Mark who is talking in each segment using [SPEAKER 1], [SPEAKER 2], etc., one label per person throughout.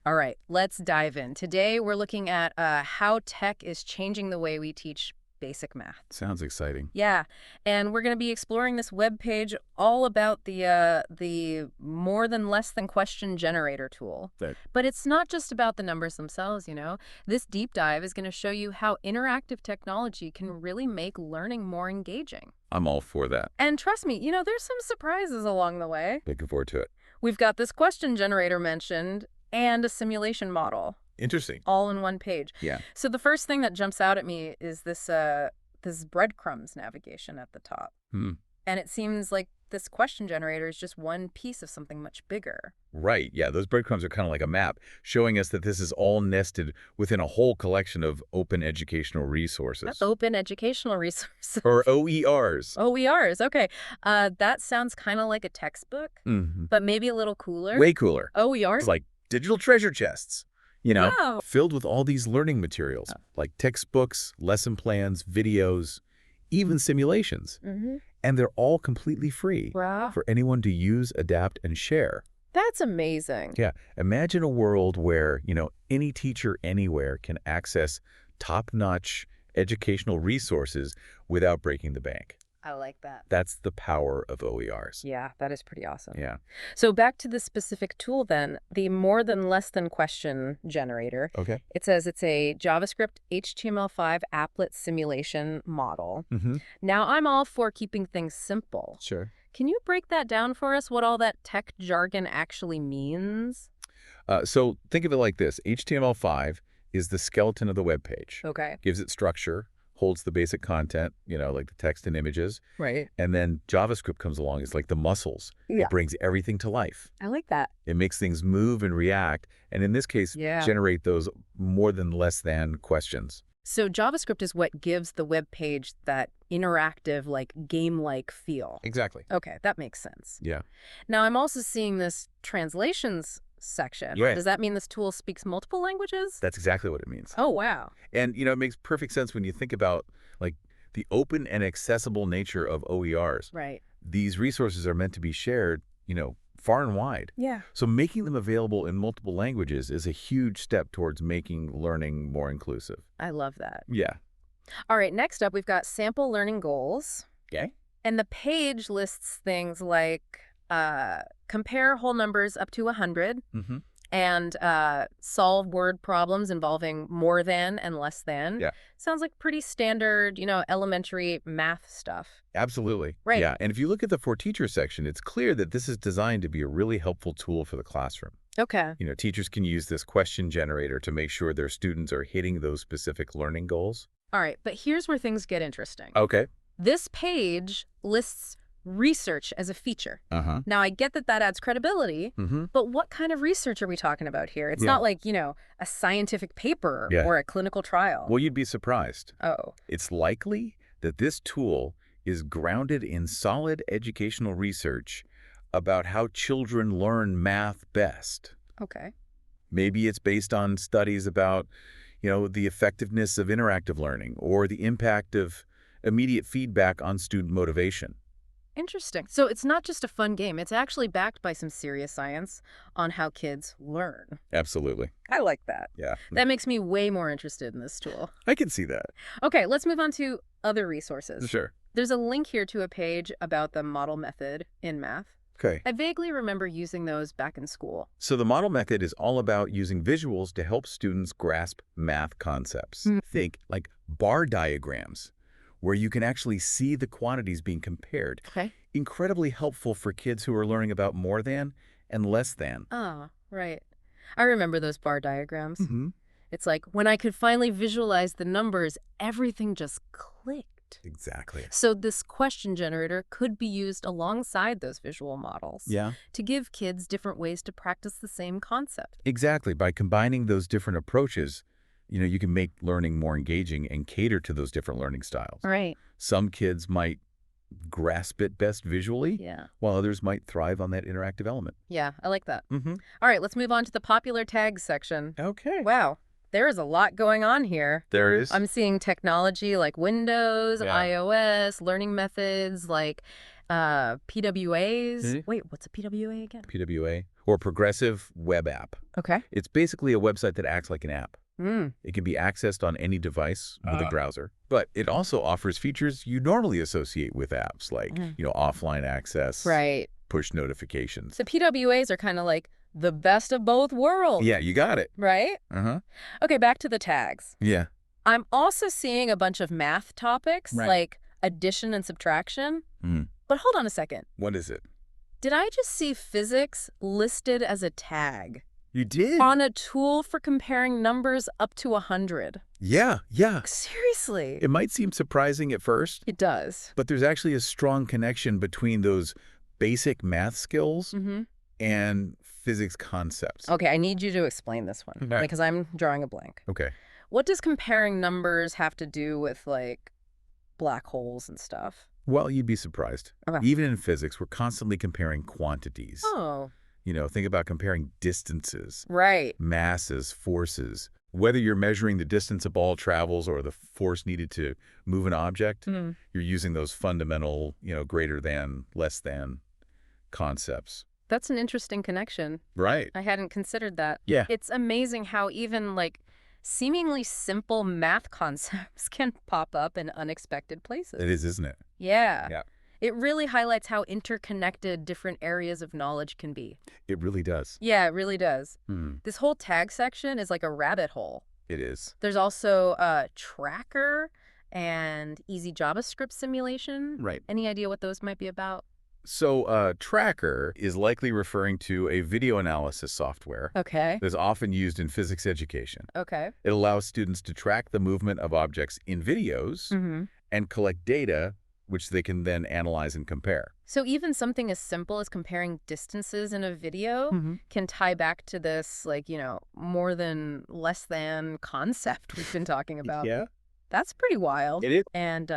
[SPEAKER 1] All right, let's dive in. Today, we're looking at how tech is changing the way we teach basic math.
[SPEAKER 2] Sounds exciting.
[SPEAKER 1] Yeah, and we're going to be exploring this web page all about the more than less than question generator tool.
[SPEAKER 2] That
[SPEAKER 1] But it's not just about the numbers themselves, you know. This deep dive is going to show you how interactive technology can really make learning more engaging.
[SPEAKER 2] I'm all for that.
[SPEAKER 1] And trust me, you know, there's some surprises along the way.
[SPEAKER 2] Looking forward to it.
[SPEAKER 1] We've got this question generator mentioned and a simulation model
[SPEAKER 2] Interesting.
[SPEAKER 1] all in one page.
[SPEAKER 2] Yeah.
[SPEAKER 1] So the first thing that jumps out at me is this breadcrumbs navigation at the top.
[SPEAKER 2] Hmm.
[SPEAKER 1] And it seems like this question generator is just one piece of something much bigger.
[SPEAKER 2] Right. Yeah. Those breadcrumbs are kind of like a map showing us that this is all nested within a whole collection of open educational resources.
[SPEAKER 1] That's open educational resources.
[SPEAKER 2] Or OERs.
[SPEAKER 1] OERs, okay. That sounds kind of like a textbook,
[SPEAKER 2] Mm-hmm.
[SPEAKER 1] but maybe a little cooler.
[SPEAKER 2] Way cooler.
[SPEAKER 1] OERs?
[SPEAKER 2] It's like digital treasure chests,
[SPEAKER 1] Wow.
[SPEAKER 2] filled with all these learning materials, like textbooks, lesson plans, videos, even simulations.
[SPEAKER 1] Mm-hmm.
[SPEAKER 2] And they're all completely free
[SPEAKER 1] Wow.
[SPEAKER 2] for anyone to use, adapt, and share.
[SPEAKER 1] That's amazing.
[SPEAKER 2] Yeah. Imagine a world where, any teacher anywhere can access top-notch educational resources without breaking the bank.
[SPEAKER 1] I like that.
[SPEAKER 2] That's the power of OERs.
[SPEAKER 1] Yeah, that is pretty awesome.
[SPEAKER 2] Yeah.
[SPEAKER 1] So back to the specific tool then, the more than less than question generator.
[SPEAKER 2] Okay.
[SPEAKER 1] It says it's a JavaScript HTML5 applet simulation model.
[SPEAKER 2] Mm-hmm.
[SPEAKER 1] Now, I'm all for keeping things simple.
[SPEAKER 2] Sure.
[SPEAKER 1] Can you break that down for us, what all that tech jargon actually means?
[SPEAKER 2] So think of it like this. HTML5 is the skeleton of the web page.
[SPEAKER 1] Okay.
[SPEAKER 2] Gives it structure, holds the basic content, like the text and images.
[SPEAKER 1] Right.
[SPEAKER 2] And then JavaScript comes along. It's like the muscles.
[SPEAKER 1] Yeah.
[SPEAKER 2] It brings everything to life.
[SPEAKER 1] I like that.
[SPEAKER 2] It makes things move and react. And in this case,
[SPEAKER 1] Yeah.
[SPEAKER 2] generate those more than less than questions.
[SPEAKER 1] So JavaScript is what gives the web page that interactive, like game-like feel.
[SPEAKER 2] Exactly.
[SPEAKER 1] Okay, that makes sense.
[SPEAKER 2] Yeah.
[SPEAKER 1] Now, I'm also seeing this translations section.
[SPEAKER 2] Right.
[SPEAKER 1] Does that mean this tool speaks multiple languages?
[SPEAKER 2] That's exactly what it means.
[SPEAKER 1] Oh, wow.
[SPEAKER 2] And, it makes perfect sense when you think about, like, the open and accessible nature of OERs.
[SPEAKER 1] Right.
[SPEAKER 2] These resources are meant to be shared, far and wide.
[SPEAKER 1] Yeah.
[SPEAKER 2] So making them available in multiple languages is a huge step towards making learning more inclusive.
[SPEAKER 1] I love that.
[SPEAKER 2] Yeah.
[SPEAKER 1] All right, next up, we've got sample learning goals.
[SPEAKER 2] Okay.
[SPEAKER 1] And the page lists things like compare whole numbers up to 100
[SPEAKER 2] Mm-hmm.
[SPEAKER 1] and solve word problems involving more than and less than.
[SPEAKER 2] Yeah.
[SPEAKER 1] Sounds like pretty standard, elementary math stuff.
[SPEAKER 2] Absolutely.
[SPEAKER 1] Right.
[SPEAKER 2] Yeah. And if you look at the For Teachers section, it's clear that this is designed to be a really helpful tool for the classroom.
[SPEAKER 1] Okay.
[SPEAKER 2] Teachers can use this question generator to make sure their students are hitting those specific learning goals.
[SPEAKER 1] All right, but here's where things get interesting.
[SPEAKER 2] Okay.
[SPEAKER 1] This page lists research as a feature.
[SPEAKER 2] Uh-huh.
[SPEAKER 1] Now, I get that adds credibility,
[SPEAKER 2] Mm-hmm.
[SPEAKER 1] but what kind of research are we talking about here? It's
[SPEAKER 2] Yeah.
[SPEAKER 1] not like, a scientific paper
[SPEAKER 2] Yeah.
[SPEAKER 1] or a clinical trial.
[SPEAKER 2] Well, you'd be surprised.
[SPEAKER 1] Oh,
[SPEAKER 2] It's likely that this tool is grounded in solid educational research about how children learn math best.
[SPEAKER 1] okay.
[SPEAKER 2] Maybe it's based on studies about, the effectiveness of interactive learning or the impact of immediate feedback on student motivation.
[SPEAKER 1] Interesting. So it's not just a fun game. It's actually backed by some serious science on how kids learn.
[SPEAKER 2] Absolutely.
[SPEAKER 1] I like that.
[SPEAKER 2] Yeah.
[SPEAKER 1] That makes me way more interested in this tool.
[SPEAKER 2] I can see that.
[SPEAKER 1] Okay, let's move on to other resources.
[SPEAKER 2] Sure.
[SPEAKER 1] There's a link here to a page about the model method in math.
[SPEAKER 2] Okay.
[SPEAKER 1] I vaguely remember using those back in school.
[SPEAKER 2] So the model method is all about using visuals to help students grasp math concepts. Think like bar diagrams, where you can actually see the quantities being compared.
[SPEAKER 1] Okay.
[SPEAKER 2] Incredibly helpful for kids who are learning about more than and less than.
[SPEAKER 1] Oh, right. I remember those bar diagrams.
[SPEAKER 2] Mm-hmm.
[SPEAKER 1] It's like when I could finally visualize the numbers, everything just clicked.
[SPEAKER 2] Exactly.
[SPEAKER 1] So this question generator could be used alongside those visual models
[SPEAKER 2] Yeah,
[SPEAKER 1] to give kids different ways to practice the same concept.
[SPEAKER 2] exactly. By combining those different approaches, you can make learning more engaging and cater to those different learning styles.
[SPEAKER 1] Right.
[SPEAKER 2] Some kids might grasp it best visually,
[SPEAKER 1] Yeah.
[SPEAKER 2] while others might thrive on that interactive element.
[SPEAKER 1] Yeah, I like that.
[SPEAKER 2] Mm-hmm.
[SPEAKER 1] All right, let's move on to the popular tags section.
[SPEAKER 2] Okay.
[SPEAKER 1] Wow, there is a lot going on here.
[SPEAKER 2] There is.
[SPEAKER 1] I'm seeing technology like Windows,
[SPEAKER 2] Yeah.
[SPEAKER 1] iOS, learning methods like PWAs.
[SPEAKER 2] Hmm?
[SPEAKER 1] Wait, what's a PWA again?
[SPEAKER 2] PWA, or Progressive Web App.
[SPEAKER 1] Okay.
[SPEAKER 2] It's basically a website that acts like an app.
[SPEAKER 1] Mm.
[SPEAKER 2] It can be accessed on any device with a browser, but it also offers features you normally associate with apps like, offline access,
[SPEAKER 1] Right.
[SPEAKER 2] push notifications.
[SPEAKER 1] So PWAs are kind of like the best of both worlds.
[SPEAKER 2] Yeah, you got it.
[SPEAKER 1] Right?
[SPEAKER 2] Uh-huh.
[SPEAKER 1] Okay, back to the tags.
[SPEAKER 2] Yeah.
[SPEAKER 1] I'm also seeing a bunch of math topics like addition and subtraction.
[SPEAKER 2] Mm.
[SPEAKER 1] But hold on a second.
[SPEAKER 2] What is it?
[SPEAKER 1] Did I just see physics listed as a tag?
[SPEAKER 2] You did?
[SPEAKER 1] On a tool for comparing numbers up to 100.
[SPEAKER 2] Yeah.
[SPEAKER 1] Seriously?
[SPEAKER 2] It might seem surprising at first,
[SPEAKER 1] It does.
[SPEAKER 2] but there's actually a strong connection between those basic math skills and physics concepts.
[SPEAKER 1] Okay, I need you to explain this one
[SPEAKER 2] Okay.
[SPEAKER 1] because I'm drawing a blank.
[SPEAKER 2] Okay.
[SPEAKER 1] What does comparing numbers have to do with, like, black holes and stuff?
[SPEAKER 2] Well, you'd be surprised.
[SPEAKER 1] Okay.
[SPEAKER 2] Even in physics, we're constantly comparing quantities.
[SPEAKER 1] Oh,
[SPEAKER 2] Think about comparing distances,
[SPEAKER 1] right.
[SPEAKER 2] masses, forces. Whether you're measuring the distance a ball travels or the force needed to move an object, you're using those fundamental, greater than, less than concepts.
[SPEAKER 1] That's an interesting connection.
[SPEAKER 2] Right.
[SPEAKER 1] I hadn't considered that.
[SPEAKER 2] Yeah.
[SPEAKER 1] It's amazing how even, like, seemingly simple math concepts can pop up in unexpected places.
[SPEAKER 2] It is, isn't it?
[SPEAKER 1] Yeah.
[SPEAKER 2] Yeah.
[SPEAKER 1] It really highlights how interconnected different areas of knowledge can be.
[SPEAKER 2] It really does.
[SPEAKER 1] Yeah, it really does.
[SPEAKER 2] Hmm.
[SPEAKER 1] This whole tag section is like a rabbit hole.
[SPEAKER 2] It is.
[SPEAKER 1] There's also a tracker and easy JavaScript simulation.
[SPEAKER 2] Right.
[SPEAKER 1] Any idea what those might be about?
[SPEAKER 2] So tracker is likely referring to a video analysis software
[SPEAKER 1] Okay.
[SPEAKER 2] that's often used in physics education.
[SPEAKER 1] Okay.
[SPEAKER 2] It allows students to track the movement of objects in videos and collect data, which they can then analyze and compare.
[SPEAKER 1] So even something as simple as comparing distances in a video can tie back to this, like, more than, less than concept we've been talking about.
[SPEAKER 2] Yeah.
[SPEAKER 1] That's pretty wild.
[SPEAKER 2] It is.
[SPEAKER 1] And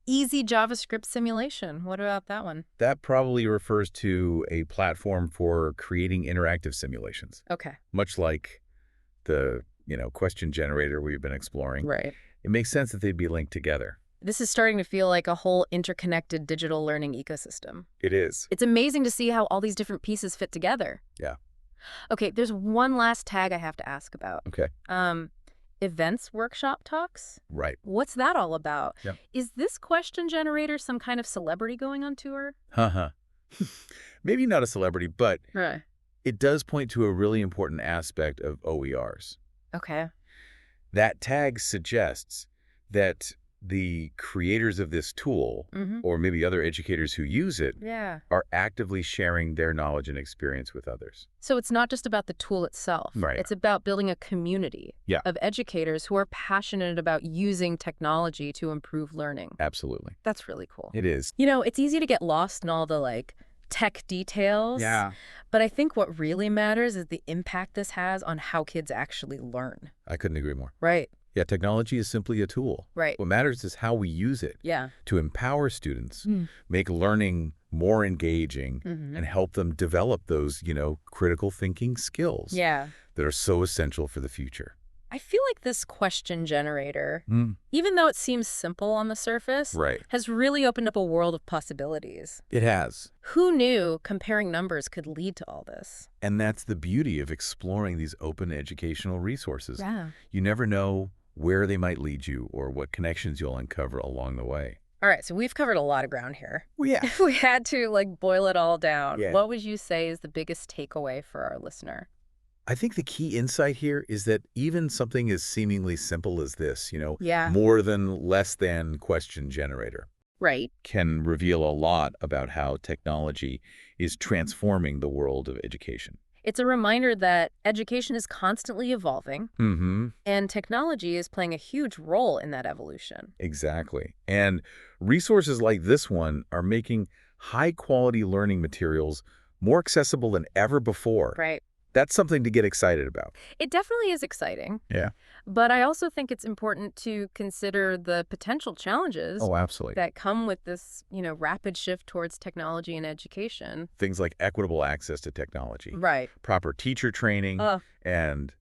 [SPEAKER 1] easy JavaScript simulation. What about that one?
[SPEAKER 2] That probably refers to a platform for creating interactive simulations,
[SPEAKER 1] Okay.
[SPEAKER 2] much like the, question generator we've been exploring.
[SPEAKER 1] Right.
[SPEAKER 2] It makes sense that they'd be linked together.
[SPEAKER 1] This is starting to feel like a whole interconnected digital learning ecosystem.
[SPEAKER 2] It is.
[SPEAKER 1] It's amazing to see how all these different pieces fit together.
[SPEAKER 2] Yeah.
[SPEAKER 1] Okay, there's one last tag I have to ask about.
[SPEAKER 2] Okay.
[SPEAKER 1] Events workshop talks?
[SPEAKER 2] Right.
[SPEAKER 1] What's that all about?
[SPEAKER 2] Yep.
[SPEAKER 1] Is this question generator some kind of celebrity going on tour?
[SPEAKER 2] Maybe not a celebrity, but
[SPEAKER 1] Right.
[SPEAKER 2] it does point to a really important aspect of OERs.
[SPEAKER 1] Okay.
[SPEAKER 2] That tag suggests that the creators of this tool, or maybe other educators who use it,
[SPEAKER 1] Yeah.
[SPEAKER 2] are actively sharing their knowledge and experience with others.
[SPEAKER 1] So it's not just about the tool itself.
[SPEAKER 2] Right.
[SPEAKER 1] It's about building a community of educators who are passionate about using technology to improve learning.
[SPEAKER 2] Absolutely.
[SPEAKER 1] That's really cool.
[SPEAKER 2] It is.
[SPEAKER 1] It's easy to get lost in all the, like, tech details.
[SPEAKER 2] Yeah.
[SPEAKER 1] But I think what really matters is the impact this has on how kids actually learn.
[SPEAKER 2] I couldn't agree more.
[SPEAKER 1] Right.
[SPEAKER 2] Yeah, technology is simply a tool.
[SPEAKER 1] Right.
[SPEAKER 2] What matters is how we use it
[SPEAKER 1] Yeah.
[SPEAKER 2] to empower students, make learning more engaging, and help them develop those, critical thinking skills that are so essential for the future.
[SPEAKER 1] I feel like this question generator, even though it seems simple on the surface, has really opened up a world of possibilities.
[SPEAKER 2] It has.
[SPEAKER 1] Who knew comparing numbers could lead to all this?
[SPEAKER 2] And that's the beauty of exploring these open educational resources.
[SPEAKER 1] Yeah.
[SPEAKER 2] You never know where they might lead you or what connections you'll uncover along the way.
[SPEAKER 1] All right, so we've covered a lot of ground here.
[SPEAKER 2] Well, yeah.
[SPEAKER 1] If we had to, boil it all down,
[SPEAKER 2] Yeah.
[SPEAKER 1] what would you say is the biggest takeaway for our listener?
[SPEAKER 2] I think the key insight here is that even something as seemingly simple as this,
[SPEAKER 1] Yeah.
[SPEAKER 2] more than, less than question generator,
[SPEAKER 1] Right.
[SPEAKER 2] can reveal a lot about how technology is transforming the world of education.
[SPEAKER 1] It's a reminder that education is constantly evolving, and technology is playing a huge role in that evolution.
[SPEAKER 2] Exactly. And resources like this one are making high-quality learning materials more accessible than ever before.
[SPEAKER 1] Right.
[SPEAKER 2] That's something to get excited about.
[SPEAKER 1] It definitely is exciting.
[SPEAKER 2] Yeah.
[SPEAKER 1] But I also think it's important to consider the potential challenges
[SPEAKER 2] Oh, absolutely.
[SPEAKER 1] that come with this, rapid shift towards technology and education.
[SPEAKER 2] Things like equitable access to technology,
[SPEAKER 1] Right.
[SPEAKER 2] proper teacher training, and,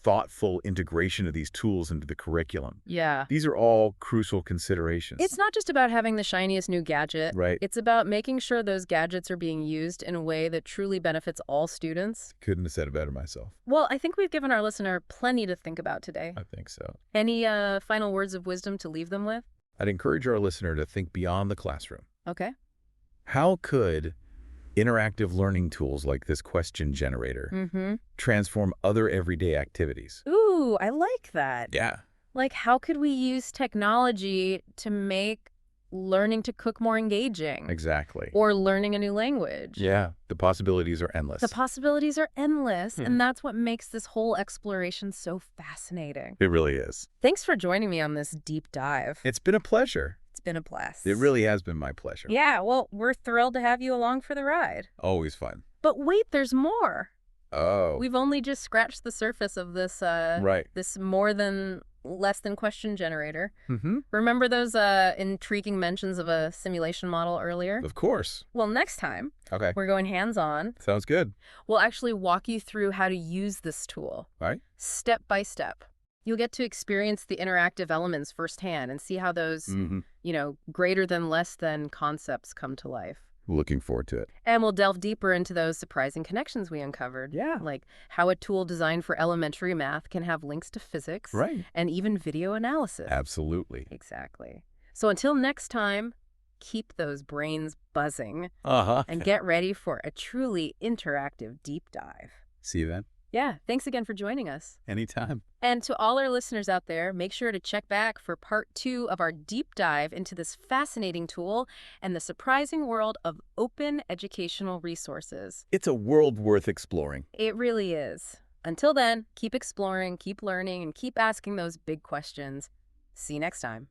[SPEAKER 2] thoughtful integration of these tools into the curriculum.
[SPEAKER 1] Yeah.
[SPEAKER 2] These are all crucial considerations.
[SPEAKER 1] It's not just about having the shiniest new gadget.
[SPEAKER 2] Right.
[SPEAKER 1] It's about making sure those gadgets are being used in a way that truly benefits all students.
[SPEAKER 2] Couldn't have said it better myself.
[SPEAKER 1] Well, I think we've given our listener plenty to think about today.
[SPEAKER 2] I think so.
[SPEAKER 1] Any final words of wisdom to leave them with?
[SPEAKER 2] I'd encourage our listener to think beyond the classroom.
[SPEAKER 1] Okay.
[SPEAKER 2] How could interactive learning tools like this question generator transform other everyday activities?
[SPEAKER 1] Ooh, I like that.
[SPEAKER 2] Yeah.
[SPEAKER 1] Like, how could we use technology to make learning to cook more engaging?
[SPEAKER 2] Exactly.
[SPEAKER 1] Or learning a new language?
[SPEAKER 2] Yeah. The possibilities are endless.
[SPEAKER 1] The possibilities are endless, and that's what makes this whole exploration so fascinating.
[SPEAKER 2] It really is.
[SPEAKER 1] Thanks for joining me on this deep dive.
[SPEAKER 2] It's been a pleasure.
[SPEAKER 1] It's been a blast.
[SPEAKER 2] It really has been my pleasure.
[SPEAKER 1] Yeah, well, we're thrilled to have you along for the ride.
[SPEAKER 2] Always fun.
[SPEAKER 1] But wait, there's more.
[SPEAKER 2] Oh.
[SPEAKER 1] We've only just scratched the surface of this
[SPEAKER 2] right.
[SPEAKER 1] this less than question generator.
[SPEAKER 2] Mm-hmm.
[SPEAKER 1] Remember those intriguing mentions of a simulation model earlier?
[SPEAKER 2] Of course.
[SPEAKER 1] Well, next time,
[SPEAKER 2] Okay.
[SPEAKER 1] we're going hands-on.
[SPEAKER 2] Sounds good.
[SPEAKER 1] We'll actually walk you through how to use this tool.
[SPEAKER 2] Right.
[SPEAKER 1] Step by step. You'll get to experience the interactive elements firsthand and see how those, greater than, less than concepts come to life.
[SPEAKER 2] Looking forward to it.
[SPEAKER 1] And we'll delve deeper into those surprising connections we uncovered.
[SPEAKER 2] Yeah.
[SPEAKER 1] Like how a tool designed for elementary math can have links to physics.
[SPEAKER 2] Right.
[SPEAKER 1] And even video analysis.
[SPEAKER 2] Absolutely.
[SPEAKER 1] Exactly. So until next time, keep those brains buzzing.
[SPEAKER 2] Uh-huh.
[SPEAKER 1] And get ready for a truly interactive deep dive.
[SPEAKER 2] See you then.
[SPEAKER 1] Yeah, thanks again for joining us.
[SPEAKER 2] Anytime.
[SPEAKER 1] And to all our listeners out there, make sure to check back for part 2 of our deep dive into this fascinating tool and the surprising world of open educational resources.
[SPEAKER 2] It's a world worth exploring.
[SPEAKER 1] It really is. Until then, keep exploring, keep learning, and keep asking those big questions. See you next time.